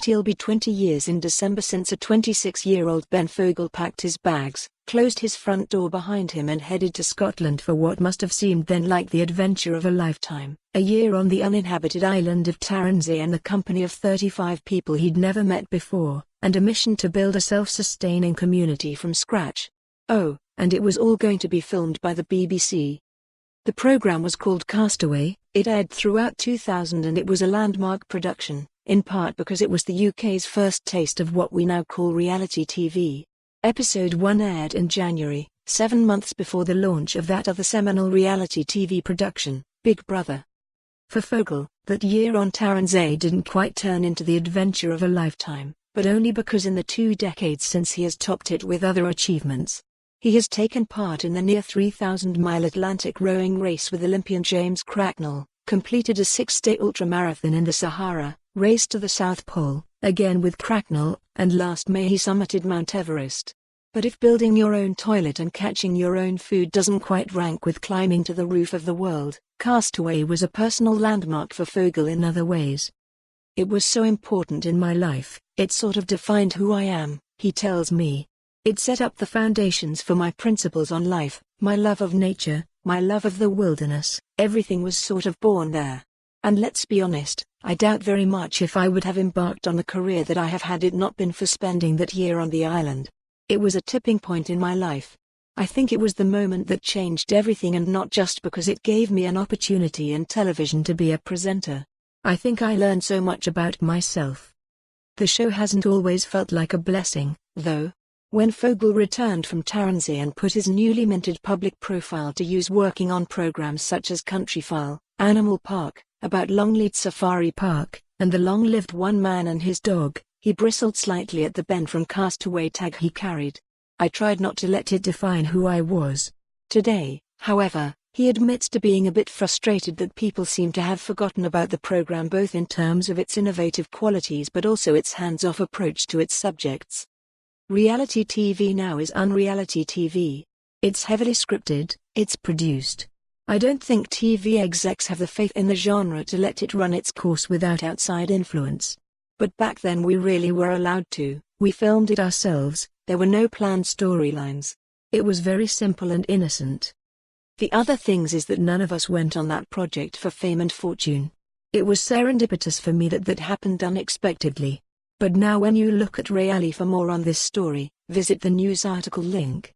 It'll be 20 years in December since a 26-year-old Ben Fogle packed his bags, closed his front door behind him and headed to Scotland for what must have seemed then like the adventure of a lifetime. A year on the uninhabited island of Taransay in the company of 35 people he'd never met before, and a mission to build a self-sustaining community from scratch. Oh, and it was all going to be filmed by the BBC. The programme was called Castaway. It aired throughout 2000 and it was a landmark production, in part because it was the UK's first taste of what we now call reality TV. Episode 1 aired in January, 7 months before the launch of that other seminal reality TV production, Big Brother. For Fogle, that year on Taransay didn't quite turn into the adventure of a lifetime, but only because in the 2 decades since he has topped it with other achievements. He has taken part in the near 3,000-mile Atlantic rowing race with Olympian James Cracknell, completed a 6-day ultramarathon in the Sahara, raced to the South Pole, again with Cracknell, and last May he summited Mount Everest. But if building your own toilet and catching your own food doesn't quite rank with climbing to the roof of the world, Castaway was a personal landmark for Fogle in other ways. It was so important in my life, it sort of defined who I am, he tells me. It set up the foundations for my principles on life, my love of nature, my love of the wilderness. Everything was sort of born there. And let's be honest, I doubt very much if I would have embarked on the career that I have had it not been for spending that year on the island. It was a tipping point in my life. I think it was the moment that changed everything, and not just because it gave me an opportunity in television to be a presenter. I think I learned so much about myself. The show hasn't always felt like a blessing, though. When Fogle returned from Taransay and put his newly minted public profile to use working on programs such as Countryfile, Animal Park, About Longleat Safari Park, and The Long-Lived One Man and His Dog, he bristled slightly at the Ben from Castaway tag he carried. I tried not to let it define who I was. Today, however, he admits to being a bit frustrated that people seem to have forgotten about the program, both in terms of its innovative qualities but also its hands-off approach to its subjects. Reality TV now is unreality TV. It's heavily scripted, it's produced. I don't think TV execs have the faith in the genre to let it run its course without outside influence. But back then we really were allowed to. We filmed it ourselves, there were no planned storylines. It was very simple and innocent. The other things is that none of us went on that project for fame and fortune. It was serendipitous for me that happened unexpectedly. But now when you look at Reality for more on this story, visit the news article link.